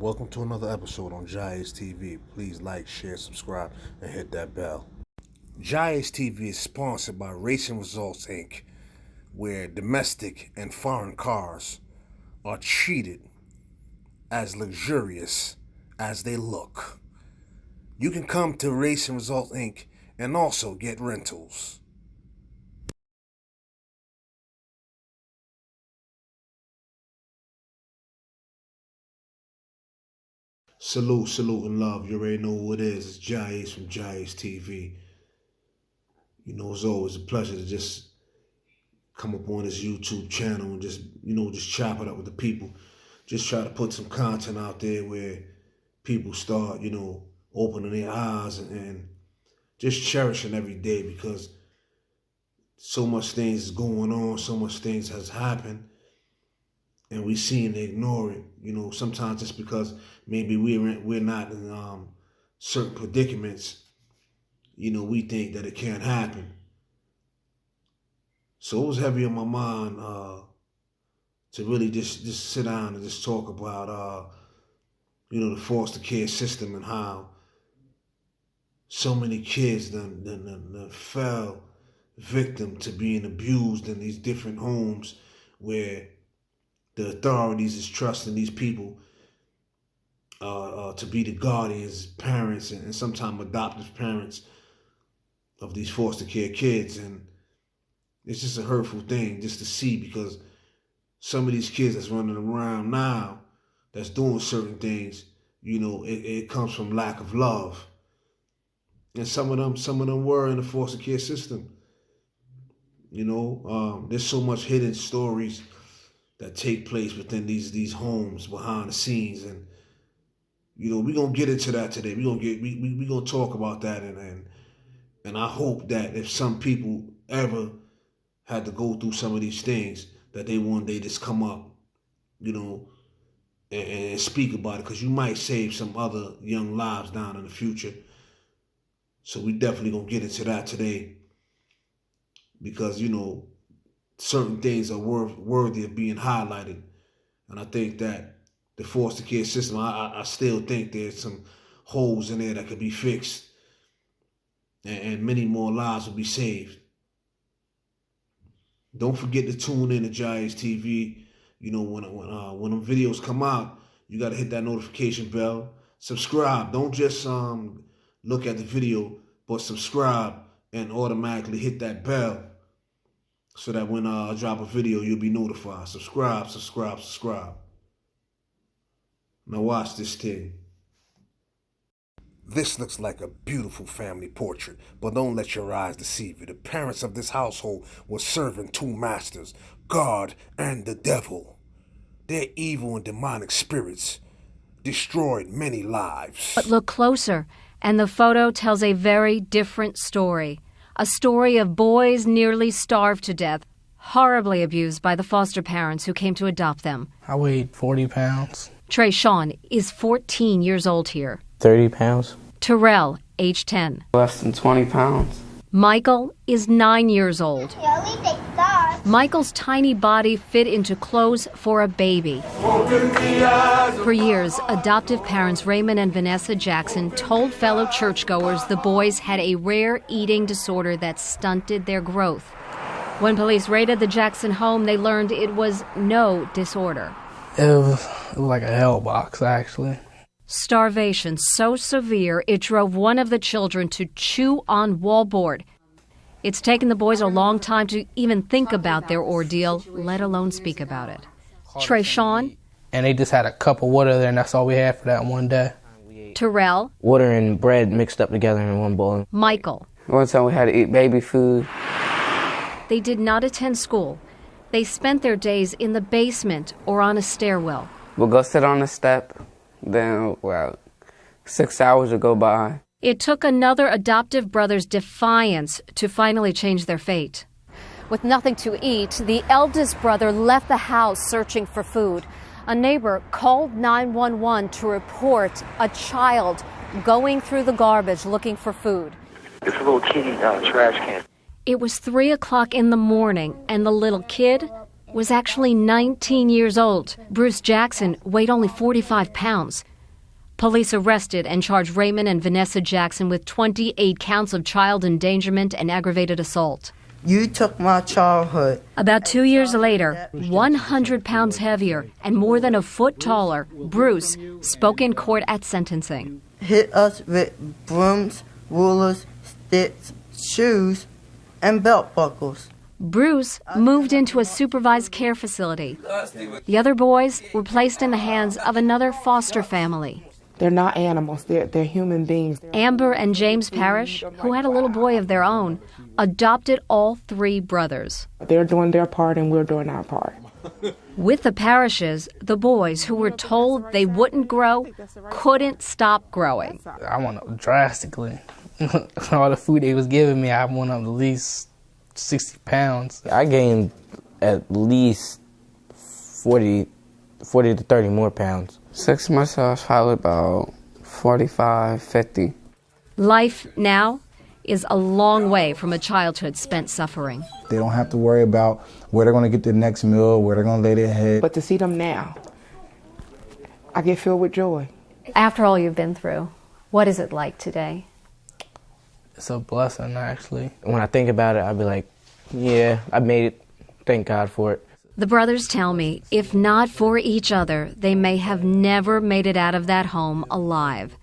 Welcome to another episode on JAH-ACE TV. Please like, share, subscribe, and hit that bell. JAH-ACE TV is sponsored by Racing Results, Inc., where domestic and foreign cars are treated as luxurious as they look. You can come to Racing Results, Inc. and also get rentals. Salute, and love. You already know who it is. It's JAH-ACE from JAH-ACE TV. You know, it's always a pleasure to just come up on this YouTube channel and just chop it up with the people. Just try to put some content out there where people start, opening their eyes and just cherishing every day, because so much things is going on, so much things has happened, and we seem to ignore it. Sometimes just because maybe we're not in certain predicaments, we think that it can't happen. So it was heavy on my mind to really just sit down and just talk about the foster care system and how so many kids done fell victim to being abused in these different homes where the authorities is trusting these people to be the guardians, parents, and sometimes adoptive parents of these foster care kids. And it's just a hurtful thing just to see, because some of these kids that's running around now that's doing certain things, it comes from lack of love. And some of them were in the foster care system. There's so much hidden stories that take place within these homes behind the scenes, and we're gonna get into that today. We're gonna talk about that, and I hope that if some people ever had to go through some of these things, that they one day just come up, and speak about it, because you might save some other young lives down in the future. So we definitely gonna get into that today, because certain things are worthy of being highlighted. And I think that the foster care system, I still think there's some holes in there that could be fixed, and many more lives will be saved. Don't forget to tune in to JAH-ACE TV. When them videos come out, you got to hit that notification bell. Subscribe. Don't just look at the video, but subscribe and automatically hit that bell, so that when I drop a video, you'll be notified. Subscribe. Now watch this thing. This looks like a beautiful family portrait, but don't let your eyes deceive you. The parents of this household were serving two masters, God and the devil. Their evil and demonic spirits destroyed many lives. But look closer, and the photo tells a very different story. A story of boys nearly starved to death, horribly abused by the foster parents who came to adopt them. I weighed 40 pounds. Trayshawn is 14 years old here. 30 pounds. Terrell, age 10. Less than 20 pounds. Michael is 9 years old. Michael's tiny body fit into clothes for a baby. For years, adoptive parents Raymond and Vanessa Jackson told fellow churchgoers the boys had a rare eating disorder that stunted their growth. When police raided the Jackson home, they learned it was no disorder. It was like a hell box, actually. Starvation so severe it drove one of the children to chew on wallboard. It's taken the boys a long time to even think about their ordeal, let alone speak about it. Trayshawn. And they just had a cup of water there, and that's all we had for that one day. Terrell. Water and bread mixed up together in one bowl. Michael. One time we had to eat baby food. They did not attend school. They spent their days in the basement or on a stairwell. We'll go sit on the step. Then, 6 hours would go by. It took another adoptive brother's defiance to finally change their fate. With nothing to eat, the eldest brother left the house searching for food. A neighbor called 911 to report a child going through the garbage looking for food. It's a little kitty trash can. It was 3 o'clock in the morning, and the little kid was actually 19 years old. Bruce Jackson weighed only 45 pounds. Police arrested and charged Raymond and Vanessa Jackson with 28 counts of child endangerment and aggravated assault. You took my childhood. About 2 years later, 100 pounds heavier and more than a foot taller, Bruce spoke in court at sentencing. Hit us with brooms, rulers, sticks, shoes, and belt buckles. Bruce moved into a supervised care facility. The other boys were placed in the hands of another foster family. They're not animals, they're human beings. Amber and James Parrish, who had a little boy of their own, adopted all 3 brothers. They're doing their part and we're doing our part. With the Parrishes, the boys who were told they wouldn't grow couldn't stop growing. I went up drastically. All the food they was giving me, I went up at least 60 pounds. I gained at least 40 to 30 more pounds. 6 months, I was probably about 45, 50. Life now is a long way from a childhood spent suffering. They don't have to worry about where they're going to get their next meal, where they're going to lay their head. But to see them now, I get filled with joy. After all you've been through, what is it like today? It's a blessing, actually. When I think about it, I'll be like, yeah, I made it. Thank God for it. The brothers tell me, if not for each other, they may have never made it out of that home alive.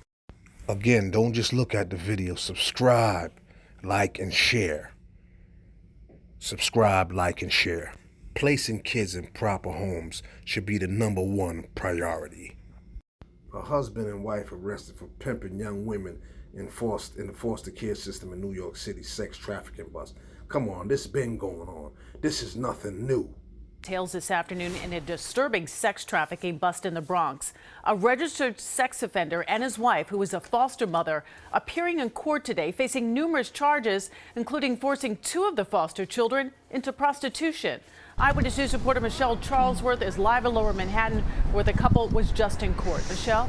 Again, don't just look at the video. Subscribe, like, and share. Subscribe, like, and share. Placing kids in proper homes should be the #1 priority. A husband and wife arrested for pimping young women in the foster care system in New York City, sex trafficking bust. Come on, this has been going on. This is nothing new. Details this afternoon in a disturbing sex trafficking bust in the Bronx. A registered sex offender and his wife, who is a foster mother, appearing in court today facing numerous charges, including forcing 2 of the foster children into prostitution. Eyewitness News reporter Michelle Charlesworth is live in Lower Manhattan, where the couple was just in court. Michelle?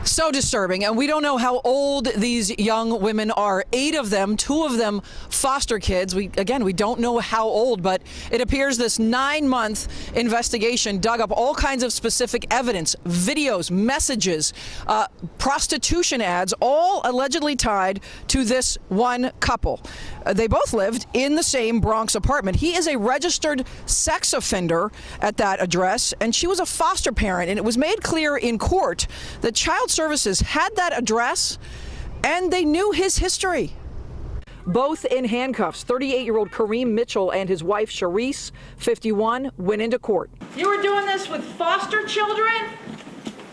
So disturbing, and we don't know how old these young women are. 8 of them, 2 of them foster kids. We don't know how old, but it appears this 9-month investigation dug up all kinds of specific evidence, videos, messages, prostitution ads, all allegedly tied to this one couple. They both lived in the same Bronx apartment. He is a registered sex offender at that address, and she was a foster parent, and it was made clear in court that Child Services had that address and they knew his history. Both in handcuffs, 38-year-old Kareem Mitchell and his wife Sharice, 51, went into court. You were doing this with foster children?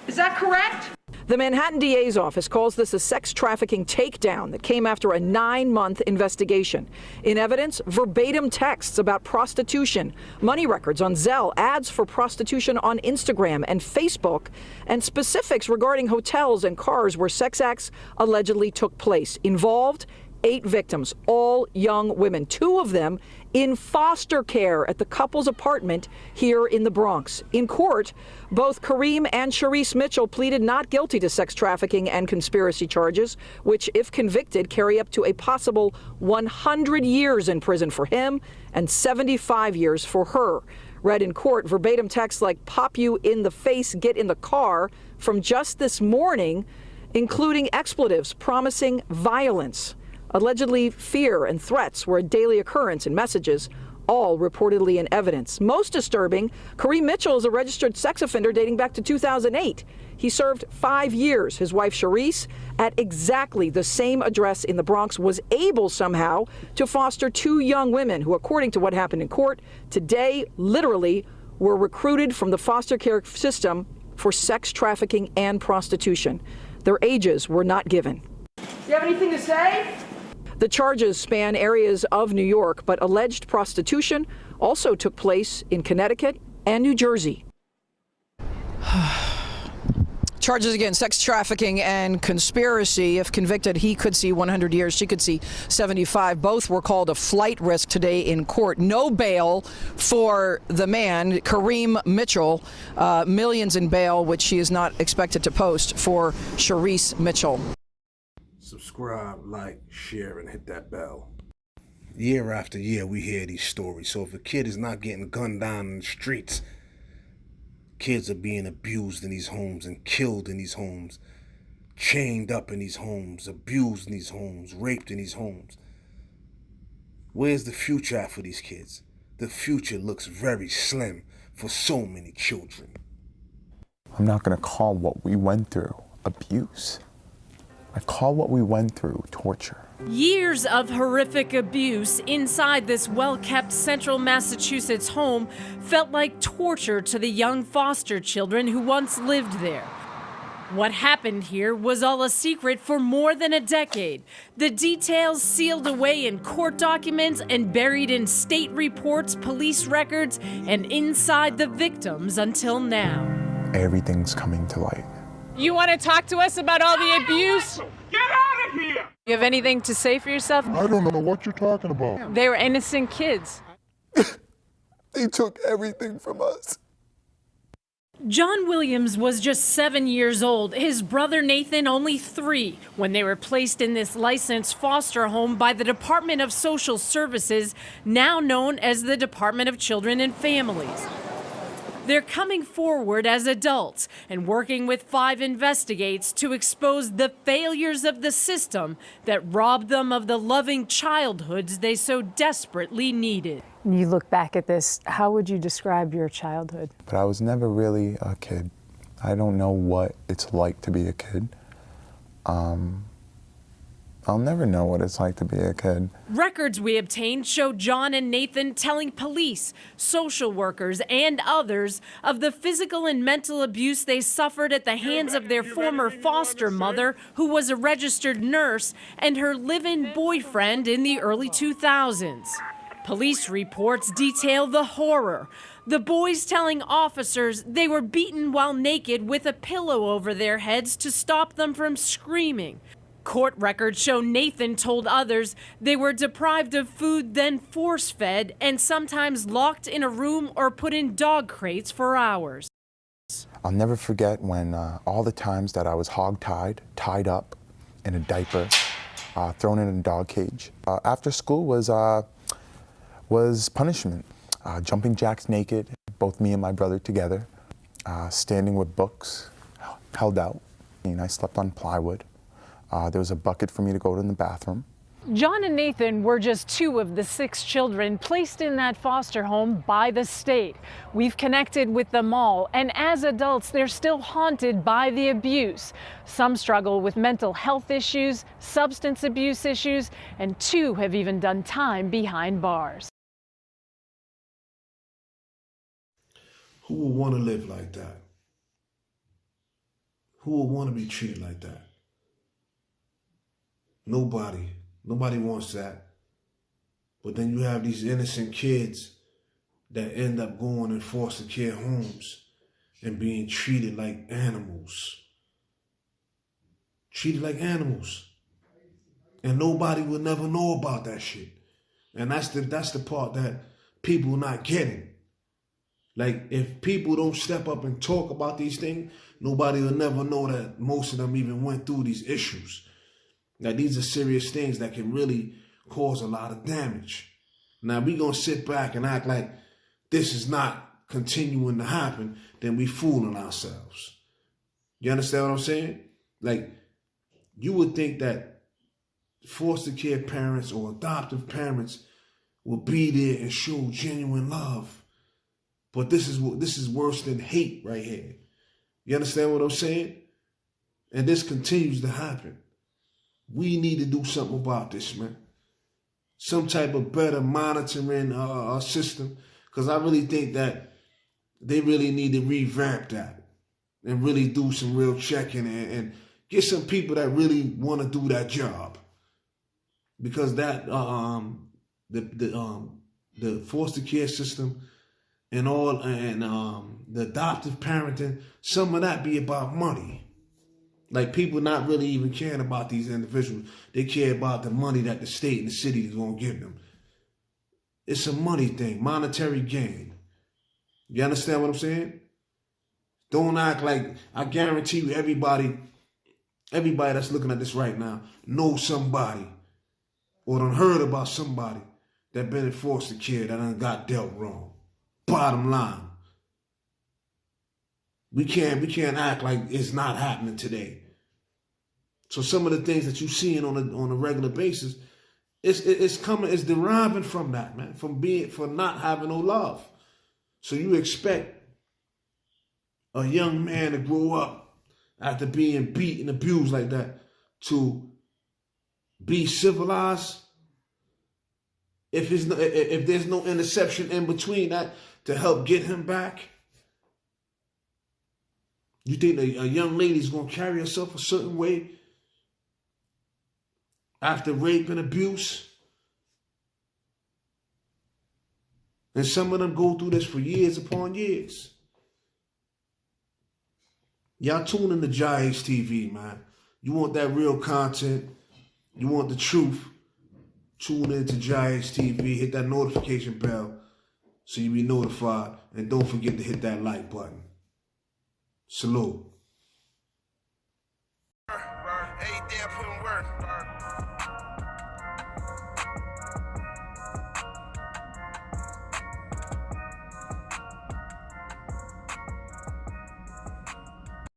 Is that correct? The Manhattan DA's office calls this a sex trafficking takedown that came after a 9-month investigation. In evidence, verbatim texts about prostitution, money records on Zelle, ads for prostitution on Instagram and Facebook, and specifics regarding hotels and cars where sex acts allegedly took place. Involved, 8 victims, all young women, 2 of them in foster care at the couple's apartment here in the Bronx. In court, both Kareem and Sharice Mitchell pleaded not guilty to sex trafficking and conspiracy charges, which, if convicted, carry up to a possible 100 years in prison for him and 75 years for her. Read in court, verbatim texts like "pop you in the face, get in the car" from just this morning, including expletives promising violence. Allegedly, fear and threats were a daily occurrence in messages, all reportedly in evidence. Most disturbing, Kareem Mitchell is a registered sex offender dating back to 2008. He served 5 years. His wife, Sharice, at exactly the same address in the Bronx, was able somehow to foster 2 young women who, according to what happened in court today, literally were recruited from the foster care system for sex trafficking and prostitution. Their ages were not given. Do you have anything to say? The charges span areas of New York, but alleged prostitution also took place in Connecticut and New Jersey. Charges again, sex trafficking and conspiracy. If convicted, he could see 100 years. She could see 75. Both were called a flight risk today in court. No bail for the man, Kareem Mitchell. Millions in bail, which she is not expected to post for Sharice Mitchell. Subscribe, like, share, and hit that bell. Year after year, we hear these stories. So if a kid is not getting gunned down in the streets, Kids are being abused in these homes and killed in these homes, chained up in these homes, abused in these homes, raped in these homes. Where's the future at for these kids? The future looks very slim for so many children. I'm not going to call what we went through abuse. I call what we went through torture. Years of horrific abuse inside this well-kept central Massachusetts home felt like torture to the young foster children who once lived there. What happened here was all a secret for more than a decade. The details sealed away in court documents and buried in state reports, police records, and inside the victims until now. Everything's coming to light. You want to talk to us about all the abuse? Get out of here! You have anything to say for yourself? I don't know what you're talking about. They were innocent kids. They took everything from us. John Williams was just 7 years old, his brother Nathan only 3, when they were placed in this licensed foster home by the Department of Social Services, now known as the Department of Children and Families. They're coming forward as adults and working with 5 investigates to expose the failures of the system that robbed them of the loving childhoods they so desperately needed. You look back at this, how would you describe your childhood? But I was never really a kid. I don't know what it's like to be a kid. I'll never know what it's like to be a kid. Records we obtained show John and Nathan telling police, social workers, and others of the physical and mental abuse they suffered at the hands of their former foster mother, who was a registered nurse, and her live-in boyfriend in the early 2000s. Police reports detail the horror. The boys telling officers they were beaten while naked with a pillow over their heads to stop them from screaming. Court records show Nathan told others they were deprived of food, then force-fed, and sometimes locked in a room or put in dog crates for hours. I'll never forget when all the times that I was hog-tied, tied up in a diaper, thrown in a dog cage. After school was punishment. Jumping jacks naked, both me and my brother together, standing with books held out. I slept on plywood. There was a bucket for me to go to the bathroom. John and Nathan were just 2 of the 6 children placed in that foster home by the state. We've connected with them all, and as adults, they're still haunted by the abuse. Some struggle with mental health issues, substance abuse issues, and 2 have even done time behind bars. Who would want to live like that? Who would want to be treated like that? Nobody. Nobody wants that. But then you have these innocent kids that end up going in foster care homes and being treated like animals. Treated like animals. And nobody will never know about that shit. And that's the part that people not getting. Like, if people don't step up and talk about these things, nobody will never know that most of them even went through these issues. That these are serious things that can really cause a lot of damage. Now, we gonna sit back and act like this is not continuing to happen, then we fooling ourselves. You understand what I'm saying? Like, you would think that foster care parents or adoptive parents will be there and show genuine love. But this is worse than hate right here. You understand what I'm saying? And this continues to happen. We need to do something about this, man. Some type of better monitoring system. Because I really think that they really need to revamp that. And really do some real checking and get some people that really want to do that job. Because that the foster care system and all the adoptive parenting, some of that be about money. Like, people not really even caring about these individuals. They care about the money that the state and the city is going to give them. It's a money thing, monetary gain. You understand what I'm saying? Don't act like, I guarantee you everybody that's looking at this right now knows somebody or done heard about somebody that been in foster care that done got dealt wrong. Bottom line. We can't act like it's not happening today. So some of the things that you're seeing on a regular basis, it's deriving from that, man, for not having no love. So you expect a young man to grow up after being beat and abused like that to be civilized if there's no interception in between that to help get him back? You think a young lady's gonna carry herself a certain way after rape and abuse? And some of them go through this for years upon years. Y'all tune in to JAH-ACE TV, man. You want that real content. You want the truth. Tune in to JAH-ACE TV. Hit that notification bell so you be notified. And don't forget to hit that like button. Salute.